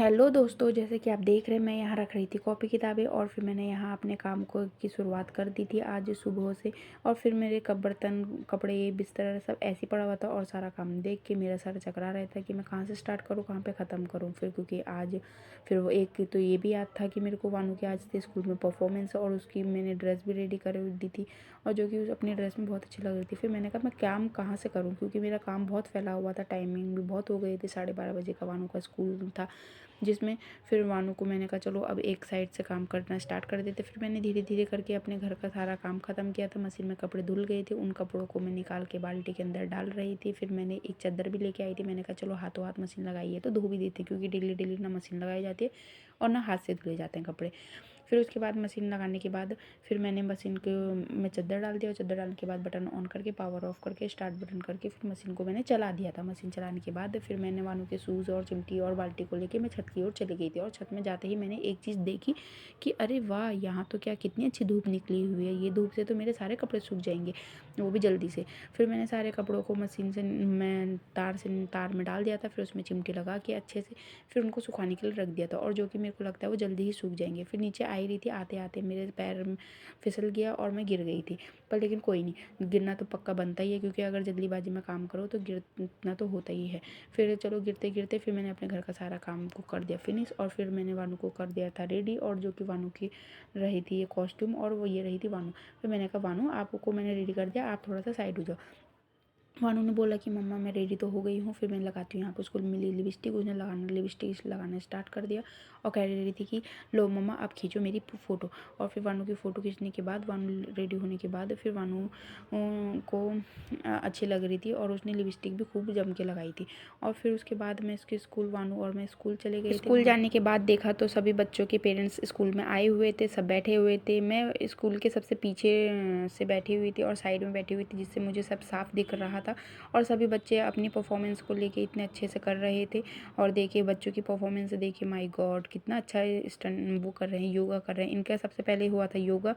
Hello दोस्तों, जैसे कि आप देख रहे हैं मैं यहाँ रख रही थी कॉपी किताबें और फिर मैंने यहाँ अपने काम को की शुरुआत कर दी थी आज सुबह से। और फिर मेरे बर्तन कपड़े बिस्तर सब ऐसे ही पड़ा हुआ था और सारा काम देख के मेरा सर चकरा रहा था कि मैं कहाँ से स्टार्ट करूँ, कहाँ पे ख़त्म करूँ। फिर क्योंकि आज फिर वो एक तो ये भी याद था कि मेरे को वानू के आज थे स्कूल में परफॉर्मेंस और उसकी मैंने ड्रेस भी रेडी कर दी थी और जो कि उस अपनी ड्रेस में बहुत अच्छी लग रही थी। फिर मैंने कहा मैं काम कहाँ से करूँ, क्योंकि मेरा काम बहुत फैला हुआ था, टाइमिंग भी बहुत हो गई थी, 12:30 बजे का वानू का स्कूल था जिसमें फिर वानू को मैंने कहा चलो अब एक साइड से काम करना स्टार्ट कर देते। फिर मैंने धीरे धीरे करके अपने घर का सारा काम ख़त्म किया था। मशीन में कपड़े धुल गए थे, उन कपड़ों को मैं निकाल के बाल्टी के अंदर डाल रही थी। फिर मैंने एक चादर भी लेके आई थी, मैंने कहा चलो हाथों हाथ मशीन लगाइए तो धो भी देते, क्योंकि डेली डेली ना मशीन लगाई जाती है और ना हाथ से धुले जाते हैं कपड़े। फिर उसके बाद मशीन लगाने के बाद फिर मैंने मशीन को में चादर डाल दिया और चादर डालने के बाद बटन ऑन करके पावर ऑफ करके स्टार्ट बटन करके फिर मशीन को मैंने चला दिया था। मशीन चलाने के बाद फिर मैंने वानू के शूज़ और चिमटी और बाल्टी को लेके मैं छत की ओर चली गई थी और छत में जाते ही मैंने एक चीज़ देखी कि अरे वाह, यहाँ तो क्या कितनी अच्छी धूप निकली हुई है, ये धूप से तो मेरे सारे कपड़े सूख जाएंगे, वो भी जल्दी से। फिर मैंने सारे कपड़ों को मशीन से मैं तार में डाल दिया था, फिर उसमें चिमटी लगा के अच्छे से फिर उनको सुखाने के लिए रख दिया था और जो कि मेरे को लगता है वो जल्दी ही सूख जाएंगे। फिर नीचे आ ही रही थी, आते आते मेरे पैर फिसल गया और मैं गिर गई थी। पर लेकिन कोई नहीं, गिरना तो पक्का बनता ही है, क्योंकि अगर जल्दीबाजी में काम करो तो गिरना तो होता ही है। फिर चलो गिरते गिरते फिर मैंने अपने घर का सारा काम को कर दिया फिनिश और फिर मैंने वानू को कर दिया था रेडी। और जो कि वानू की रही थी ये कॉस्ट्यूम और वो ये रही थी वानू। फिर मैंने कहा वानू आपको मैंने रेडी कर दिया, आप थोड़ा सा साइड हो जाओ। वानू ने बोला कि मम्मा मैं रेडी तो हो गई हूँ। फिर मैं लगाती हूँ यहाँ पर स्कूल में लिपस्टिक, उसने लिपस्टिक लगाना स्टार्ट कर दिया और कह रही थी कि लो मम्मा आप खींचो मेरी फ़ोटो। और फिर वानू की फ़ोटो खींचने के बाद वानू रेडी होने के बाद फिर वानू को अच्छी लग रही थी और उसने लिपस्टिक भी खूब जम के लगाई थी। और फिर उसके बाद मैं इसके स्कूल वानू और मैं स्कूल चले गए थे। स्कूल जाने के बाद देखा तो सभी बच्चों के पेरेंट्स स्कूल में आए हुए थे, सब बैठे हुए थे। मैं स्कूल के सबसे पीछे से बैठी हुई थी और साइड में बैठी हुई थी, जिससे मुझे सब साफ दिख रहा था। और सभी बच्चे अपनी परफॉर्मेंस को लेके इतने अच्छे से कर रहे थे। और देखिए बच्चों की परफॉर्मेंस देखिए, माय गॉड कितना अच्छा स्टंट वो कर रहे हैं, योगा कर रहे हैं। इनका सबसे पहले हुआ था योगा,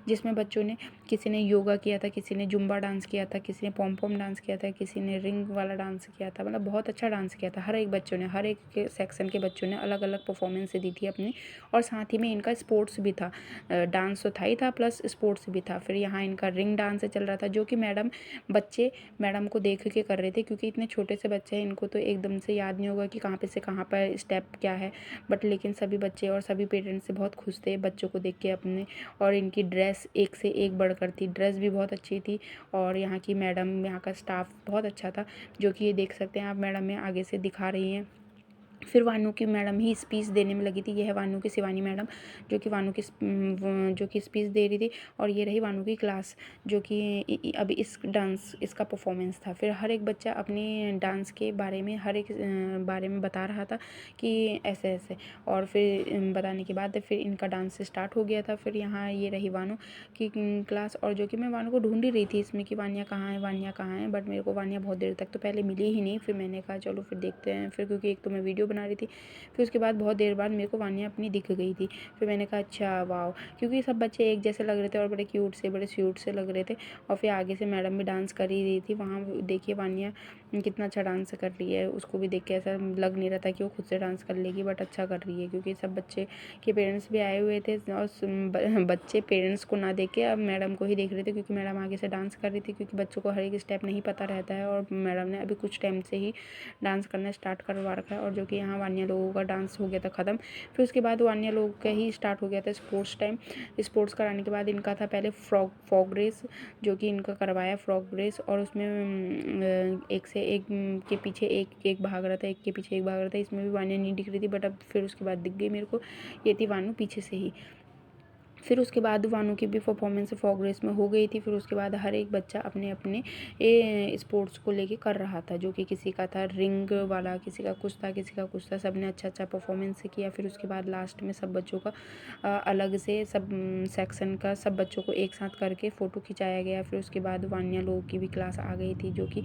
जिसमें बच्चों ने किसी ने योगा किया था, किसी ने जुम्बा डांस किया था, किसी ने पॉम पॉम डांस किया था, किसी ने रिंग वाला डांस किया था। मतलब बहुत अच्छा डांस किया था। हर एक बच्चों ने, हर एक सेक्शन के बच्चों ने अलग अलग परफॉर्मेंस दी थी अपनी। और साथ ही में इनका स्पोर्ट्स भी था, डांस तो था ही था प्लस स्पोर्ट्स भी था। फिर यहाँ इनका रिंग डांस चल रहा था, जो कि बच्चे मैडम को देख के कर रहे थे, क्योंकि इतने छोटे से बच्चे हैं, इनको तो एकदम से याद नहीं होगा कि कहाँ पे से कहाँ पर स्टेप क्या है। बट लेकिन सभी बच्चे और सभी पेरेंट्स से बहुत खुश थे बच्चों को देख के अपने। और इनकी ड्रेस एक से एक बढ़कर थी, ड्रेस भी बहुत अच्छी थी। और यहाँ की मैडम, यहाँ का स्टाफ बहुत अच्छा था, जो कि ये देख सकते हैं आप, मैडम में आगे से दिखा रही हैं। फिर वानू की मैडम ही स्पीच देने में लगी थी। यह है वानू की शिवानी मैडम, जो कि स्पीच दे रही थी। और ये रही वानू की क्लास, जो कि अभी इसका परफॉर्मेंस था। फिर हर एक बच्चा अपने डांस के बारे में हर एक बारे में बता रहा था कि ऐसे ऐसे। और फिर बताने के बाद फिर इनका डांस स्टार्ट हो गया था। फिर यहाँ ये रही वानू की क्लास, और जो कि मैं वानू को ढूंढ ही रही थी इसमें कि वानिया कहाँ है, वानिया कहाँ है। बट मेरे को वानिया बहुत देर तक तो पहले मिली ही नहीं। फिर मैंने कहा चलो फिर देखते हैं, फिर क्योंकि एक तो मैं वीडियो बना रही थी। फिर उसके बाद बहुत देर बाद मेरे को वानिया अपनी दिख गई थी। फिर मैंने कहा अच्छा वाओ, क्योंकि सब बच्चे एक जैसे लग रहे थे और बड़े क्यूट से, बड़े स्यूट से लग रहे थे। और फिर आगे से मैडम भी डांस कर ही रही थी। वहाँ देखिए वानिया कितना अच्छा डांस कर रही है, उसको भी देख के ऐसा लग नहीं रहा था कि वो खुद से डांस कर लेगी, बट अच्छा कर रही है। क्योंकि सब बच्चे के पेरेंट्स भी आए हुए थे और बच्चे पेरेंट्स को ना देख के अब मैडम को ही देख रहे थे, क्योंकि मैडम आगे से डांस कर रही थी। क्योंकि बच्चों को हर एक स्टेप नहीं पता रहता है और मैडम ने अभी कुछ टाइम से ही डांस करना स्टार्ट करवा रखा है। और जो कि यहाँ वानिया लोगों का डांस हो गया था ख़त्म। फिर उसके बाद वानिया लोगों का ही स्टार्ट हो गया था स्पोर्ट्स टाइम। स्पोर्ट्स कराने के बाद इनका था पहले फ्रॉक रेस, जो कि इनका करवाया फ्रॉक रेस। और उसमें एक से एक के पीछे एक एक भाग रहा था, एक के पीछे एक भाग रहा था। इसमें भी वानिया नहीं दिख रही थी, बट अब फिर उसके बाद दिख गई मेरे को, ये थी वानू पीछे से ही। फिर उसके बाद वानू की भी परफॉर्मेंस फॉग रेस में हो गई थी। फिर उसके बाद हर एक बच्चा अपने अपने स्पोर्ट्स को लेके कर रहा था, जो कि किसी का था रिंग वाला, किसी का कुछ था, किसी का कुछ था। सब ने अच्छा अच्छा परफॉर्मेंस किया। फिर उसके बाद लास्ट में सब बच्चों का अलग से सब सेक्शन का सब बच्चों को एक साथ करके फ़ोटो खिंचाया गया। फिर उसके बाद वानिया लोगों की भी क्लास आ गई थी, जो कि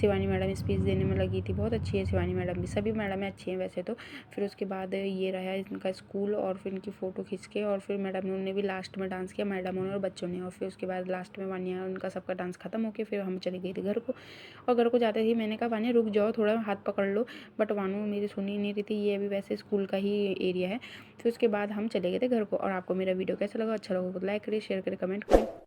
शिवानी मैडम स्पीच देने में लगी थी। बहुत अच्छी है शिवानी मैडम भी, सभी मैडमें अच्छी हैं वैसे तो। फिर उसके बाद ये रहा इनका स्कूल और फिर इनकी फ़ोटो खींच के और फिर मैडम ने भी लास्ट में डांस किया मैडमों ने और बच्चों ने, और फिर उसके बाद लास्ट में वानिया उनका सबका डांस खत्म हो गया, फिर हम चली गई थी घर को। और घर को जाते ही मैंने कहा वानिया रुक जाओ, थोड़ा हाथ पकड़ लो, बट वानू मेरी सुन ही नहीं रही थी। ये अभी वैसे स्कूल का ही एरिया है। फिर उसके बाद हम चले गए थे घर को। और आपको मेरा वीडियो कैसा लगा, अच्छा लगा तो लाइक करिए, शेयर करिए, कमेंट करिए।